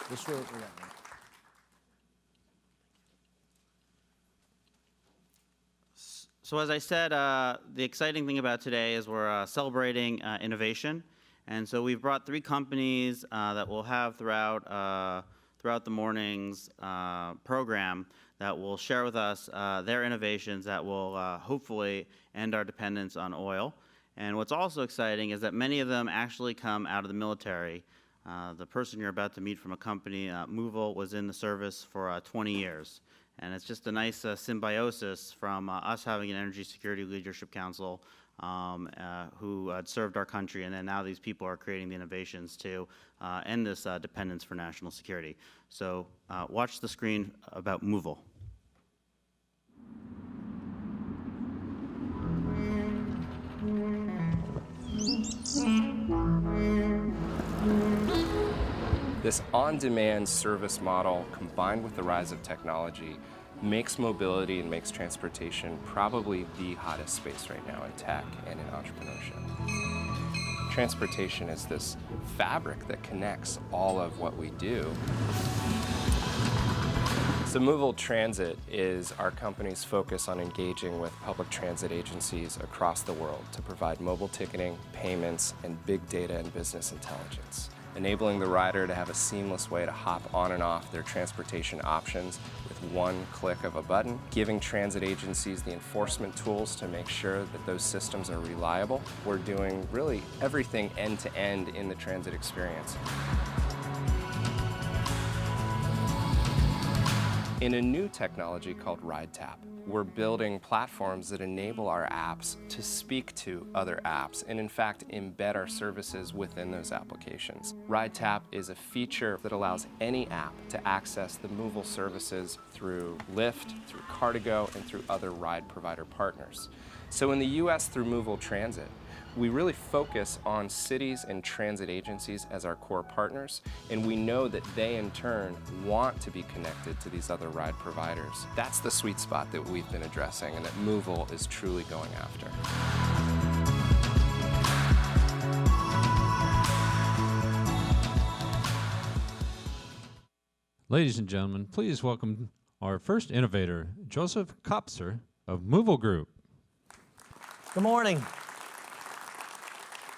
This way, we got one. So as I said, the exciting thing about today is we're celebrating innovation. And so we've brought 3 companies that we'll have throughout the morning's program that will share with us their innovations that will hopefully end our dependence on oil. And what's also exciting is that many of them actually come out of the military. The person you're about to meet from a company, Movil, was in the service for 20 years. And it's just a nice symbiosis from us having an Energy Security Leadership Council who had served our country, and then now these people are creating the innovations to end this dependence for national security. So watch the screen about Movil. This on-demand service model, combined with the rise of technology, makes mobility and makes transportation probably the hottest space right now in tech and in entrepreneurship. Transportation is this fabric that connects all of what we do. So Movil Transit is our company's focus on engaging with public transit agencies across the world to provide mobile ticketing, payments, and big data and business intelligence, enabling the rider to have a seamless way to hop on and off their transportation options with one click of a button, giving transit agencies the enforcement tools to make sure that those systems are reliable. We're doing really everything end-to-end in the transit experience. In a new technology called RideTap, we're building platforms that enable our apps to speak to other apps and, in fact, embed our services within those applications. RideTap is a feature that allows any app to access the Movil services through Lyft, through Car2Go, and through other ride provider partners. So in the US, through Movil Transit, we really focus on cities and transit agencies as our core partners, and we know that they in turn want to be connected to these other ride providers. That's the sweet spot that we've been addressing and that Movil is truly going after. Ladies and gentlemen, please welcome our first innovator, Joseph Kopser of Movil Group. Good morning.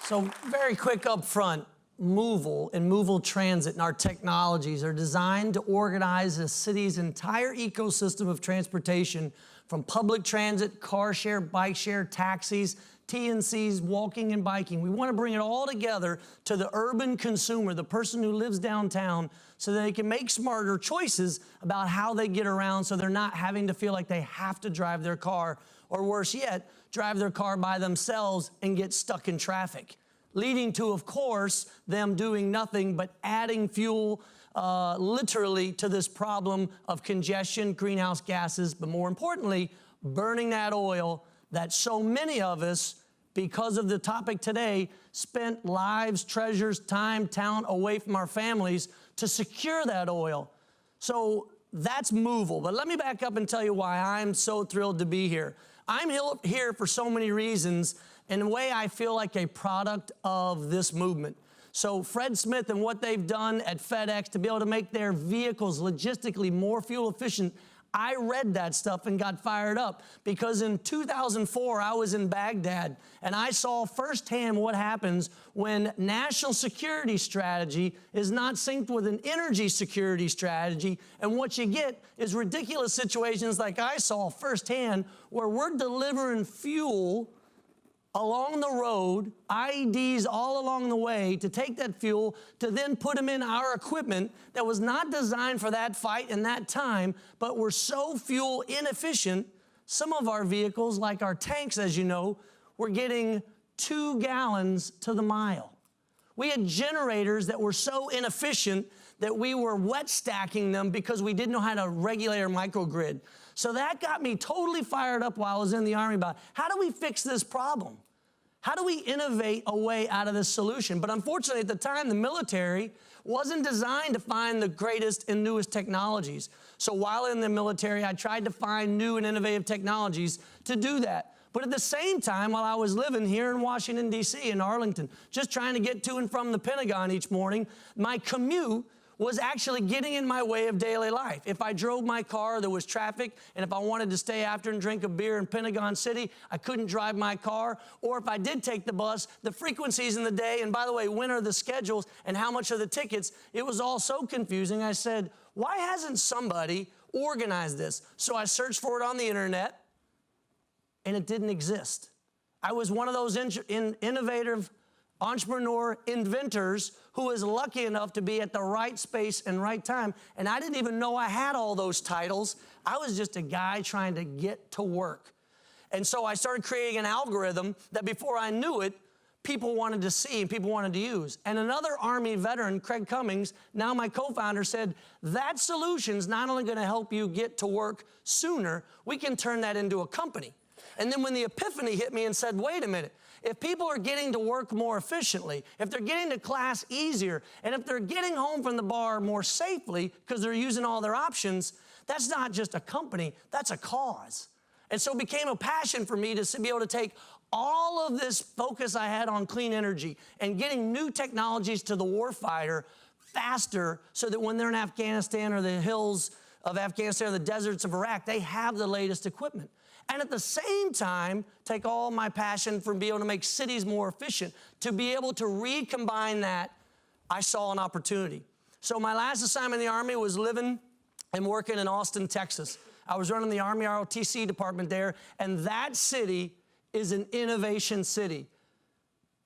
So very quick up front, Movil and Movil Transit and our technologies are designed to organize a city's entire ecosystem of transportation, from public transit, car share, bike share, taxis, TNCs, walking and biking. We want to bring it all together to the urban consumer, the person who lives downtown, so that they can make smarter choices about how they get around, so they're not having to feel like they have to drive their car, or worse yet, drive their car by themselves and get stuck in traffic, leading to, of course, them doing nothing but adding fuel literally to this problem of congestion, greenhouse gases, but more importantly, burning that oil that so many of us, because of the topic today, spent lives, treasures, time, talent away from our families to secure that oil. So that's Movil. But let me back up and tell you why I'm so thrilled to be here. I'm here for so many reasons. In a way, I feel like a product of this movement. So Fred Smith and what they've done at FedEx to be able to make their vehicles logistically more fuel efficient, I read that stuff and got fired up, because in 2004, I was in Baghdad and I saw firsthand what happens when national security strategy is not synced with an energy security strategy. And what you get is ridiculous situations like I saw firsthand, where we're delivering fuel along the road, IEDs all along the way, to take that fuel, to then put them in our equipment that was not designed for that fight and that time, but were so fuel inefficient. Some of our vehicles, like our tanks, as you know, were getting 2 gallons to the mile. We had generators that were so inefficient that we were wet stacking them because we didn't know how to regulate our microgrid. So that got me totally fired up while I was in the Army about how do we fix this problem? How do we innovate a way out of this solution? But unfortunately, at the time, the military wasn't designed to find the greatest and newest technologies. So while in the military, I tried to find new and innovative technologies to do that. But at the same time, while I was living here in Washington, D.C., in Arlington, just trying to get to and from the Pentagon each morning, my commute was actually getting in my way of daily life. If I drove my car, there was traffic, and if I wanted to stay after and drink a beer in Pentagon City, I couldn't drive my car. Or if I did take the bus, the frequencies in the day, and by the way, when are the schedules and how much are the tickets, it was all so confusing. I said, why hasn't somebody organized this? So I searched for it on the internet, and it didn't exist. I was one of those innovative entrepreneur inventors who was lucky enough to be at the right space and right time. And I didn't even know I had all those titles. I was just a guy trying to get to work. And so I started creating an algorithm that before I knew it, people wanted to see and people wanted to use. And another Army veteran, Craig Cummings, now my co-founder, said, that solution's not only gonna help you get to work sooner, we can turn that into a company. And then when the epiphany hit me and said, wait a minute, if people are getting to work more efficiently, if they're getting to class easier, and if they're getting home from the bar more safely because they're using all their options, that's not just a company, that's a cause. And so it became a passion for me to be able to take all of this focus I had on clean energy and getting new technologies to the warfighter faster so that when they're in Afghanistan or the hills of Afghanistan or the deserts of Iraq, they have the latest equipment. And at the same time, take all my passion from being able to make cities more efficient, to be able to recombine that, I saw an opportunity. So my last assignment in the Army was living and working in Austin, Texas. I was running the Army ROTC department there, and that city is an innovation city.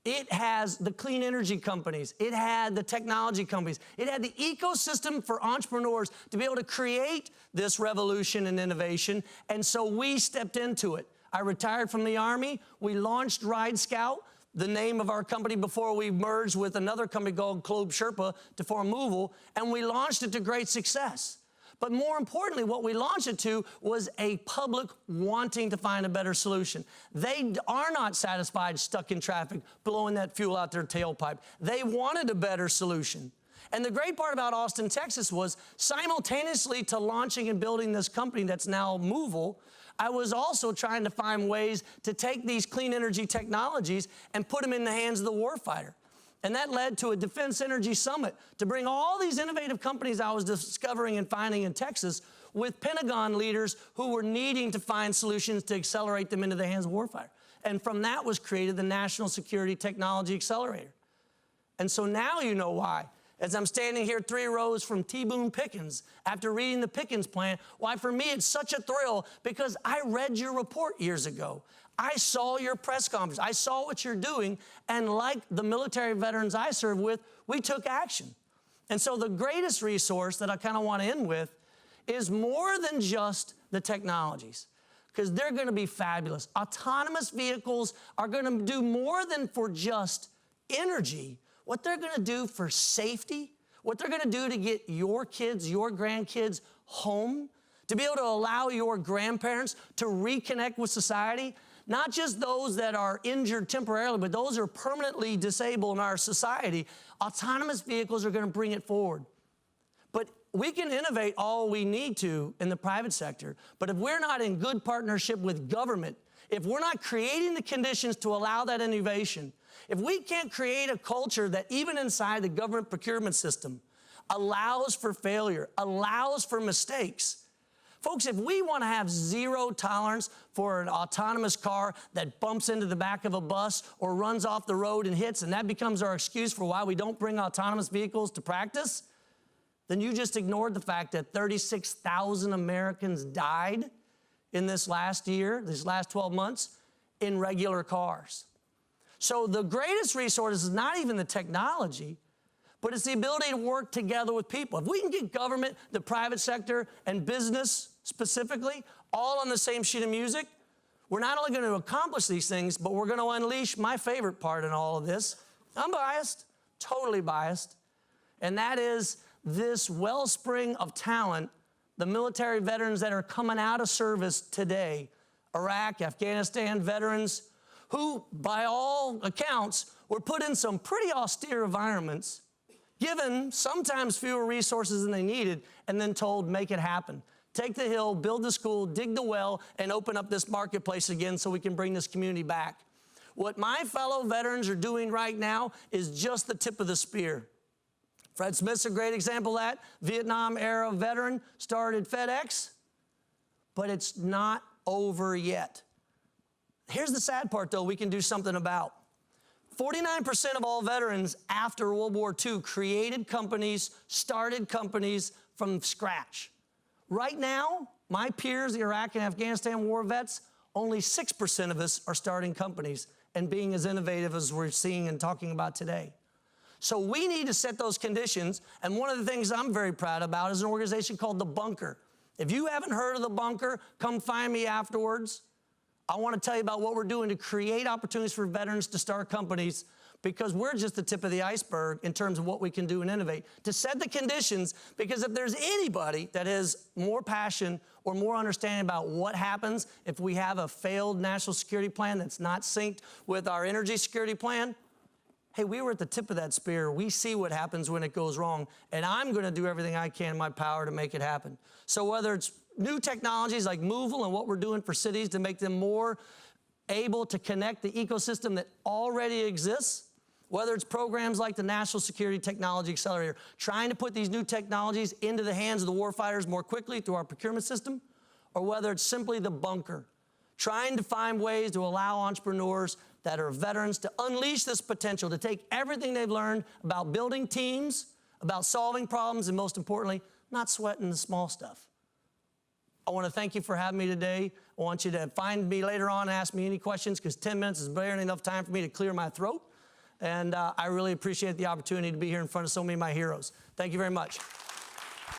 It has the clean energy companies. It had the technology companies. It had the ecosystem for entrepreneurs to be able to create this revolution and innovation. And so we stepped into it. I retired from the Army. We launched Ride Scout, the name of our company before we merged with another company called Globe Sherpa to form Movil. And we launched it to great success. But more importantly, what we launched it to was a public wanting to find a better solution. They are not satisfied stuck in traffic, blowing that fuel out their tailpipe. They wanted a better solution. And the great part about Austin, Texas was simultaneously to launching and building this company that's now Movil, I was also trying to find ways to take these clean energy technologies and put them in the hands of the warfighter. And that led to a Defense Energy Summit to bring all these innovative companies I was discovering and finding in Texas with Pentagon leaders who were needing to find solutions to accelerate them into the hands of warfighter. And from that was created the National Security Technology Accelerator. And so now you know why. As I'm standing here 3 rows from Boone Pickens, after reading the Pickens plan, why for me it's such a thrill because I read your report years ago. I saw your press conference. I saw what you're doing, and like the military veterans I serve with, we took action. And so the greatest resource that I kind of want to end with is more than just the technologies, because they're going to be fabulous. Autonomous vehicles are going to do more than for just energy. What they're going to do for safety, what they're going to do to get your kids, your grandkids home, to be able to allow your grandparents to reconnect with society, not just those that are injured temporarily, but those who are permanently disabled in our society. Autonomous vehicles are going to bring it forward. But we can innovate all we need to in the private sector, but if we're not in good partnership with government, if we're not creating the conditions to allow that innovation, if we can't create a culture that even inside the government procurement system allows for failure, allows for mistakes, folks, if we want to have zero tolerance for an autonomous car that bumps into the back of a bus or runs off the road and hits, and that becomes our excuse for why we don't bring autonomous vehicles to practice, then you just ignored the fact that 36,000 Americans died in this last year, these last 12 months, in regular cars. So the greatest resource is not even the technology, but it's the ability to work together with people. If we can get government, the private sector, and business specifically, all on the same sheet of music, we're not only going to accomplish these things, but we're going to unleash my favorite part in all of this. I'm biased, totally biased, and that is this wellspring of talent, the military veterans that are coming out of service today, Iraq, Afghanistan veterans, who, by all accounts, were put in some pretty austere environments, given sometimes fewer resources than they needed, and then told, make it happen. Take the hill, build the school, dig the well, and open up this marketplace again so we can bring this community back. What my fellow veterans are doing right now is just the tip of the spear. Fred Smith's a great example of that. Vietnam-era veteran, started FedEx, but it's not over yet. Here's the sad part, though, we can do something about. 49% of all veterans after World War II created companies, started companies from scratch. Right now, my peers, the Iraq and Afghanistan war vets, only 6% of us are starting companies and being as innovative as we're seeing and talking about today. So we need to set those conditions, and one of the things I'm very proud about is an organization called The Bunker. If you haven't heard of The Bunker, come find me afterwards. I want to tell you about what we're doing to create opportunities for veterans to start companies, because we're just the tip of the iceberg in terms of what we can do and innovate. To set the conditions, because if there's anybody that has more passion or more understanding about what happens if we have a failed national security plan that's not synced with our energy security plan, hey, we were at the tip of that spear. We see what happens when it goes wrong, and I'm going to do everything I can in my power to make it happen. So whether it's new technologies like Movable and what we're doing for cities to make them more able to connect the ecosystem that already exists, whether it's programs like the National Security Technology Accelerator, trying to put these new technologies into the hands of the warfighters more quickly through our procurement system, or whether it's simply The Bunker, trying to find ways to allow entrepreneurs that are veterans to unleash this potential, to take everything they've learned about building teams, about solving problems, and most importantly, not sweating the small stuff. I want to thank you for having me today. I want you to find me later on and ask me any questions, because 10 minutes is barely enough time for me to clear my throat. And I really appreciate the opportunity to be here in front of so many of my heroes. Thank you very much.